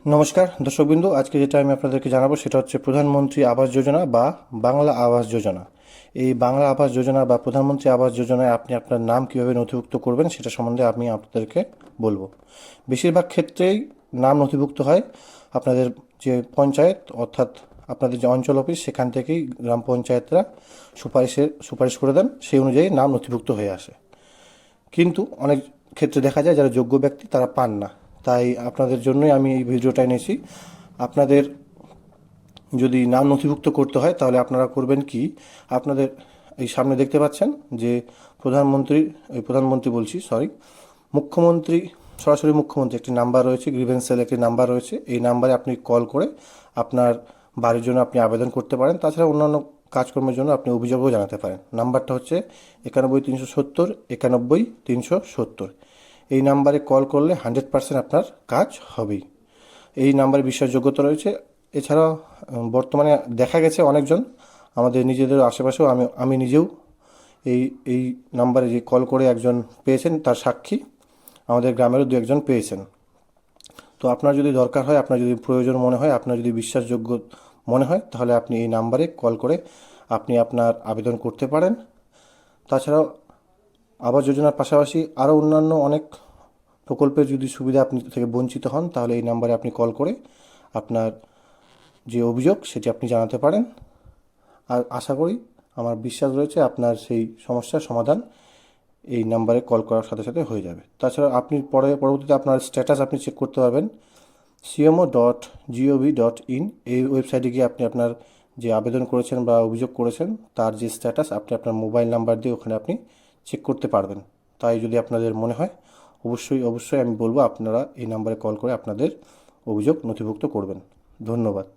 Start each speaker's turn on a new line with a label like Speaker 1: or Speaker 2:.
Speaker 1: নমস্কার দর্শকবৃন্দ, আজকে যেটা আমি আপনাদেরকে জানাবো সেটা হচ্ছে প্রধানমন্ত্রী আবাস যোজনা বা বাংলা আবাস যোজনা। এই বাংলা আবাস যোজনা বা প্রধানমন্ত্রী আবাস যোজনায় আপনি আপনার নাম কীভাবে নথিভুক্ত করবেন সেটা সম্বন্ধে আমি আপনাদেরকে বলবো। বেশিরভাগ ক্ষেত্রেই নাম নথিভুক্ত হয় আপনাদের যে পঞ্চায়েত, অর্থাৎ আপনাদের যে অঞ্চল অফিস, সেখান থেকেই গ্রাম পঞ্চায়েতরা সুপারিশ করে দেন, সেই অনুযায়ী নাম নথিভুক্ত হয়ে আসে। কিন্তু অনেক ক্ষেত্রে দেখা যায় যারা যোগ্য ব্যক্তি তারা পান না। তাই আপনাদের জন্যই আমি এই ভিডিওটা এনেছি। আপনাদের যদি নাম নথিভুক্ত করতে হয় তাহলে আপনারা করবেন কি, আপনাদের এই সামনে দেখতে পাচ্ছেন যে প্রধানমন্ত্রী বলছি, সরি, মুখ্যমন্ত্রী, সরাসরি মুখ্যমন্ত্রী একটি নাম্বার রয়েছে, গ্রিভেন্স সেল একটি নাম্বার রয়েছে। এই নাম্বারে আপনি কল করে আপনার বাড়ির জন্য আপনি আবেদন করতে পারেন। তাছাড়া অন্যান্য কাজকর্মের জন্য আপনি অভিযোগও জানাতে পারেন। নাম্বারটা হচ্ছে 91 370 91 370। এই নাম্বারে কল করলে 100% আপনার কাজ হবেই। এই নাম্বারে বিশ্বাসযোগ্যতা রয়েছে। এছাড়াও বর্তমানে দেখা গেছে অনেকজন আমাদের নিজেদের আশেপাশেও, আমি নিজেও এই এই নাম্বারে যে কল করে একজন পেয়েছেন, তার সাক্ষী আমাদের গ্রামেরও দু একজন পেয়েছেন। তো আপনার যদি দরকার হয়, আপনার যদি প্রয়োজন মনে হয়, আপনার যদি বিশ্বাসযোগ্য মনে হয়, তাহলে আপনি এই নাম্বারে কল করে আপনি আপনার আবেদন করতে পারেন। তাছাড়াও আবাস যোজনার পাশাপাশি আরও অন্যান্য অনেক প্রকল্পের যদি সুবিধা আপনি থেকে বঞ্চিত হন, তাহলে এই নাম্বারে আপনি কল করে আপনার যে অভিযোগ সেটি আপনি জানাতে পারেন। আর আশা করি, আমার বিশ্বাস রয়েছে, আপনার সেই সমস্যার সমাধান এই নাম্বারে কল করার সাথে সাথে হয়ে যাবে। তাছাড়া আপনি পরবর্তীতে আপনার স্ট্যাটাস আপনি চেক করতে পারবেন cmo.gov.in। এই ওয়েবসাইটে গিয়ে আপনি আপনার যে আবেদন করেছেন বা অভিযোগ করেছেন তার যে স্ট্যাটাস আপনি আপনার মোবাইল নাম্বার দিয়ে ওখানে আপনি চেক করতে পারবেন। তাই যদি আপনাদের মনে হয়, অবশ্যই অবশ্যই আমি বলবো আপনারা এই নাম্বারে কল করে আপনাদের অভিযোগ নথিভুক্ত করবেন। ধন্যবাদ।